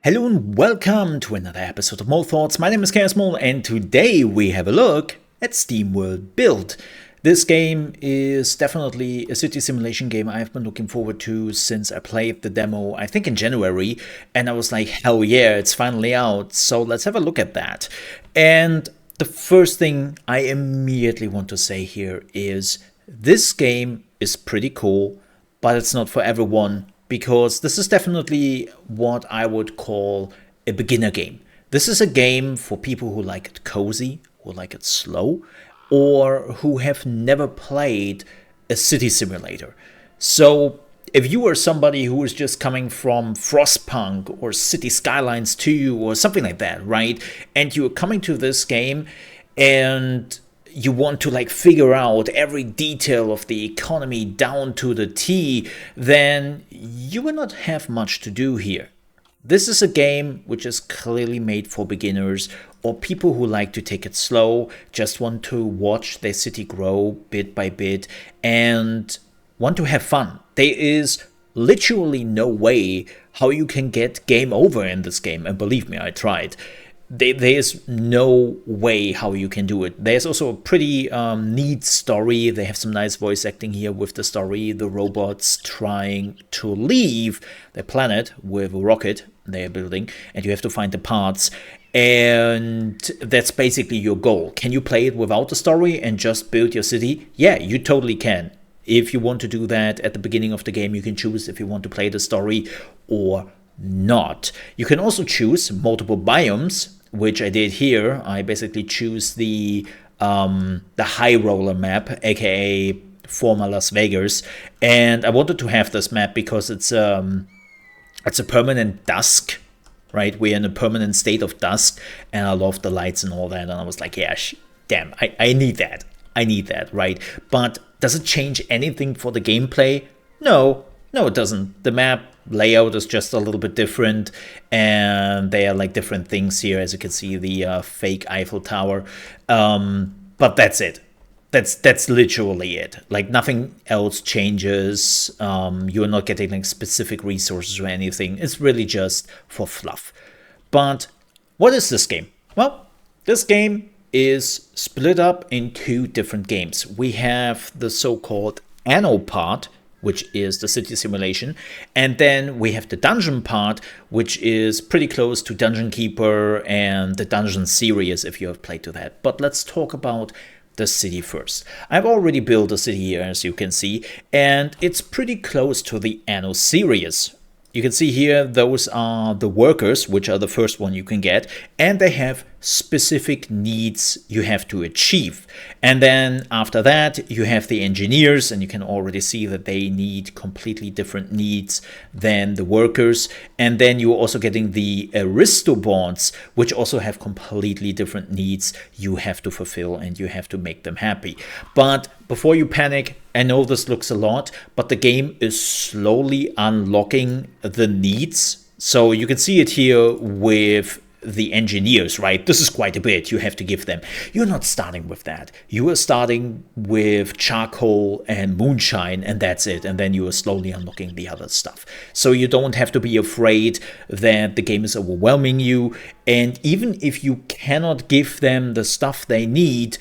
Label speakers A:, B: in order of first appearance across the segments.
A: Hello and welcome to another episode of Mole Thoughts. My name is ChaosMole and today we have a look at SteamWorld Build. This game is definitely a city simulation game I've been looking forward to since I played the demo, I think in January, and I was like, hell yeah, it's finally out, so let's have a look at that. And the first thing I immediately want to say here is this game is pretty cool, but it's not for everyone. Because this is definitely what I would call a beginner game. This is a game for people who like it cozy, who like it slow, or who have never played a city simulator. So if you are somebody who is just coming from Frostpunk or City Skylines 2 or something like that, right? And you're coming to this game and you want to figure out every detail of the economy down to the T, then you will not have much to do here. This is a game which is clearly made for beginners or people who like to take it slow, just want to watch their city grow bit by bit and want to have fun. There is literally no way how you can get game over in this game, and believe me, I tried. There's no way how you can do it. There's also a pretty neat story. They have some nice voice acting here with the story. The robots trying to leave their planet with a rocket they are building, and you have to find the parts. And that's basically your goal. Can you play it without the story and just build your city? Yeah, you totally can. If you want to do that at the beginning of the game, you can choose if you want to play the story or not. You can also choose multiple biomes, which I did here. I basically choose the high roller map, aka former Las Vegas, and I wanted to have this map because it's a permanent dusk, right? We're in a permanent state of dusk, and I love the lights and all that. And I was like, yeah, damn, I need that. I need that, right? But does it change anything for the gameplay? No, it doesn't. The map layout is just a little bit different, and they are different things here, as you can see, the fake Eiffel Tower. But that's it. That's literally it. Nothing else changes. You're not getting specific resources or anything. It's really just for fluff. But what is this game? Well, this game is split up in two different games. We have the so-called Anno part, which is the city simulation. And then we have the dungeon part, which is pretty close to Dungeon Keeper and the Dungeon series, if you have played to that. But let's talk about the city first. I've already built a city here, as you can see, and it's pretty close to the Anno series. You can see here, those are the workers, which are the first one you can get, and they have specific needs you have to achieve. And then after that, you have the engineers, and you can already see that they need completely different needs than the workers. And then you're also getting the Aristobots, which also have completely different needs you have to fulfill, and you have to make them happy. But before you panic, I know this looks a lot, but the game is slowly unlocking the needs. So you can see it here with the engineers, right? This is quite a bit you have to give them. You're not starting with that. You are starting with charcoal and moonshine, and that's it. And then you are slowly unlocking the other stuff. So you don't have to be afraid that the game is overwhelming you. And even if you cannot give them the stuff they need,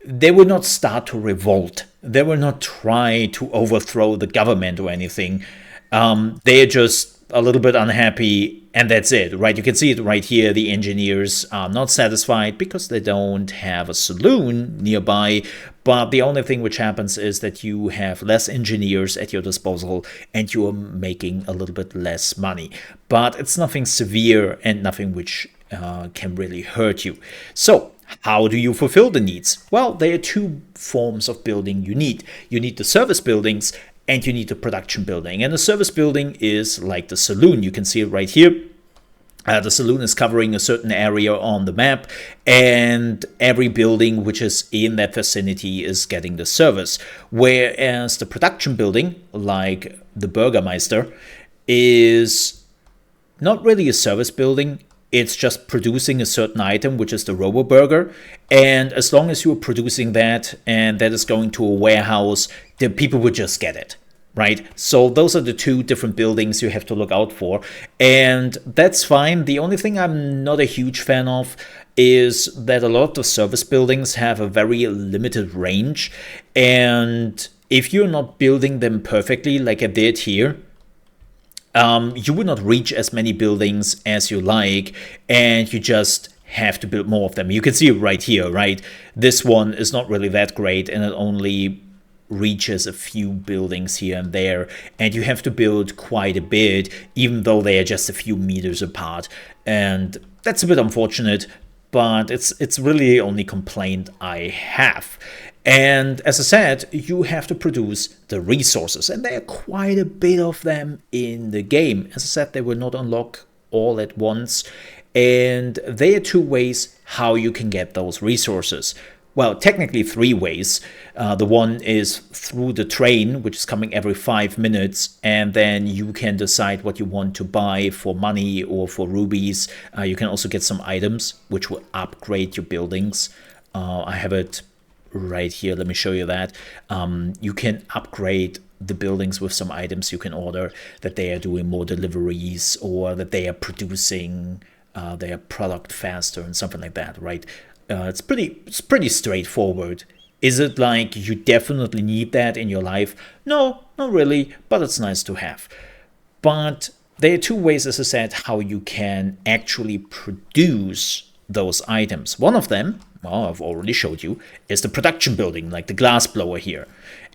A: they will not start to revolt. They will not try to overthrow the government or anything. They are just a little bit unhappy, and that's it, right? You can see it right here. The engineers are not satisfied because they don't have a saloon nearby. But the only thing which happens is that you have less engineers at your disposal and you are making a little bit less money. But it's nothing severe and nothing which can really hurt you. So how do you fulfill the needs? Well, there are two forms of building you need. You need the service buildings and you need the production building. And the service building is like the saloon. You can see it right here. The saloon is covering a certain area on the map, and every building which is in that vicinity is getting the service. Whereas the production building, like the Burgermeister, is not really a service building. It's just producing a certain item, which is the Robo Burger. And as long as you're producing that and that is going to a warehouse, the people will just get it. right? So those are the two different buildings you have to look out for. And that's fine. The only thing I'm not a huge fan of is that a lot of the service buildings have a very limited range. And if you're not building them perfectly, like I did here, you would not reach as many buildings as you like, and you just have to build more of them. You can see it right here, right? This one is not really that great, and it only reaches a few buildings here and there, and you have to build quite a bit, even though they are just a few meters apart. And that's a bit unfortunate, but it's really the only complaint I have. And as I said, you have to produce the resources, and there are quite a bit of them in the game. As I said, they will not unlock all at once, and there are two ways how you can get those resources. Well, technically three ways. The one is through the train, which is coming every 5 minutes, and then you can decide what you want to buy for money or for rubies. You can also get some items, which will upgrade your buildings. I have it right here. Let me show you that. You can upgrade the buildings with some items you can order, that they are doing more deliveries or that they are producing their product faster and something like that, right? It's pretty straightforward. Is it like you definitely need that in your life? No, not really, but it's nice to have. But there are two ways, as I said, how you can actually produce those items. One of them, well, I've already showed you, is the production building, like the glass blower here.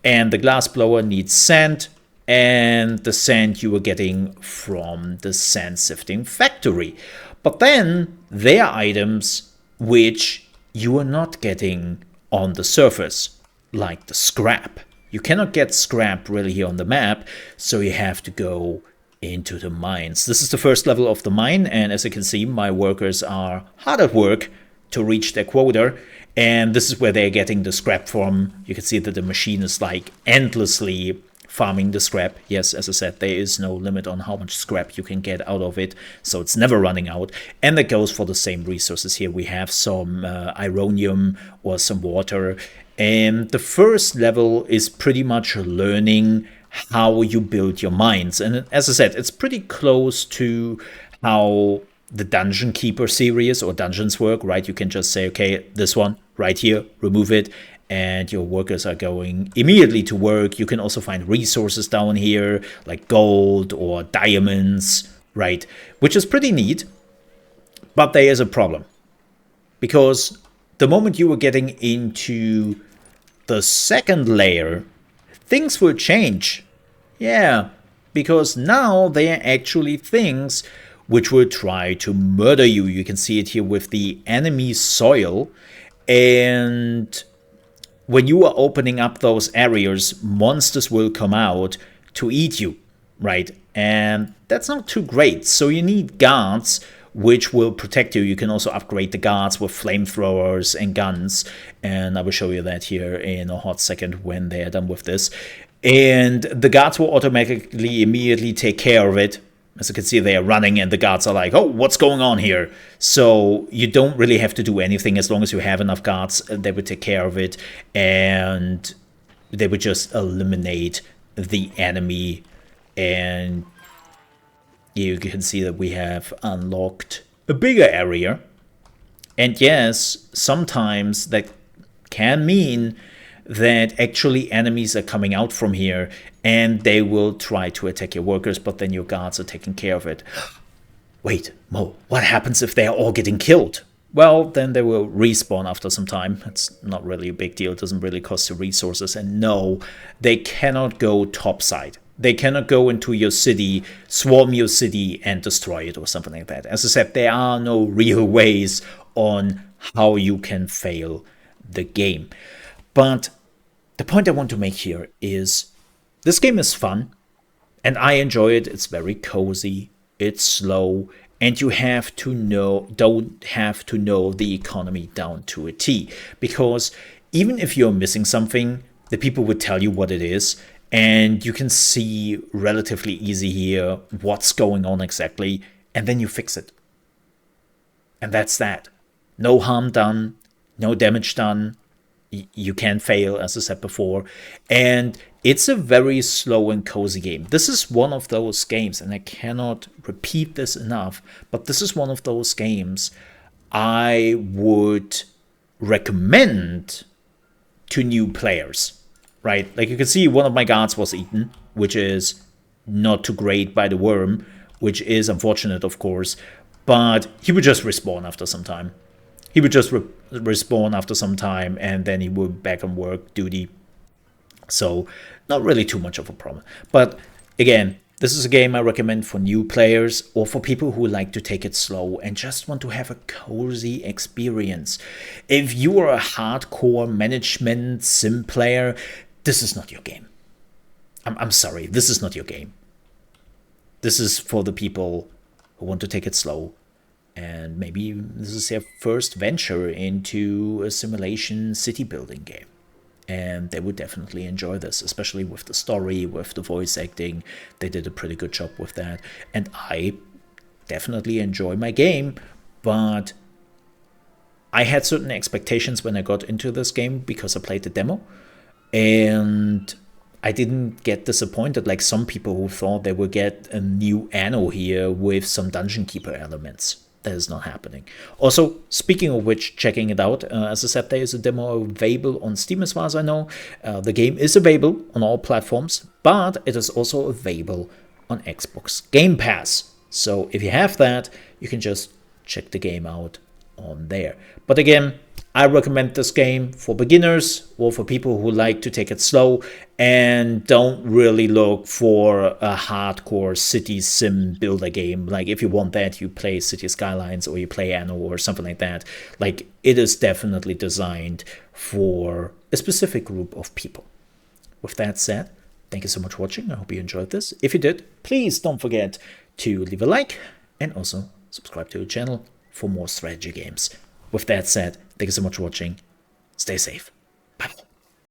A: And the glass blower needs sand, and the sand you are getting from the sand sifting factory. But then there are items which you are not getting on the surface, like the scrap. You cannot get scrap really here on the map, so you have to go into the mines. This is the first level of the mine, and as you can see, my workers are hard at work to reach their quota, and this is where they're getting the scrap from. You can see that the machine is like endlessly farming the scrap. Yes, as I said, there is no limit on how much scrap you can get out of it, so it's never running out. And that goes for the same resources here. We have some ironium or some water, and the first level is pretty much learning how you build your mines. And as I said, it's pretty close to how the Dungeon Keeper series or dungeons work, right? You can just say, okay, this one right here, remove it, and your workers are going immediately to work. You can also find resources down here, like gold or diamonds, right? Which is pretty neat, but there is a problem. Because the moment you are getting into the second layer, things will change. Yeah, because now they are actually things which will try to murder you. You can see it here with the enemy soil. And when you are opening up those areas, monsters will come out to eat you, right? And that's not too great. So you need guards which will protect you. You can also upgrade the guards with flamethrowers and guns. And I will show you that here in a hot second when they are done with this. And the guards will automatically immediately take care of it. As you can see, they are running and the guards are like, oh, what's going on here? So you don't really have to do anything as long as you have enough guards. They would take care of it, and they would just eliminate the enemy. And you can see that we have unlocked a bigger area. And yes, sometimes that can mean that actually enemies are coming out from here and they will try to attack your workers, but then your guards are taking care of it. Wait, Mo, what happens if they are all getting killed? Well, then they will respawn after some time. It's not really a big deal. It doesn't really cost you resources. And no, they cannot go topside. They cannot go into your city, swarm your city, and destroy it or something like that. As I said, there are no real ways on how you can fail the game. But the point I want to make here is this game is fun, and I enjoy it. It's very cozy, it's slow, and you have to don't have to know the economy down to a T. Because even if you're missing something, the people would tell you what it is, and you can see relatively easy here what's going on exactly, and then you fix it. And that's that. No harm done, no damage done. You can fail, as I said before. And It's a very slow and cozy game. This is one of those games, and I cannot repeat this enough, but this is one of those games I would recommend to new players, right? Like you can see one of my guards was eaten, which is not too great by the worm, which is unfortunate, of course, but he would just respawn after some time. He would just respawn after some time, and then he would back on work duty. So not really too much of a problem. But again, this is a game I recommend for new players or for people who like to take it slow and just want to have a cozy experience. If you are a hardcore management sim player, this is not your game. I'm sorry, this is not your game. This is for the people who want to take it slow. And maybe this is their first venture into a simulation city building game. And they would definitely enjoy this, especially with the story, with the voice acting. They did a pretty good job with that. And I definitely enjoy my game, but I had certain expectations when I got into this game because I played the demo. And I didn't get disappointed like some people who thought they would get a new Anno here with some Dungeon Keeper elements. That is not happening. Also, speaking of which, checking it out, as I said, there is a demo available on Steam as far as I know. The game is available on all platforms, but it is also available on Xbox Game Pass. So if you have that, you can just check the game out on there. But again, I recommend this game for beginners or for people who like to take it slow and don't really look for a hardcore city sim builder game. Like if you want that, you play City Skylines or you play Anno or something like that. Like it is definitely designed for a specific group of people. With that said, thank you so much for watching. I hope you enjoyed this. If you did, please don't forget to leave a like and also subscribe to the channel for more strategy games. With that said, thank you so much for watching. Stay safe.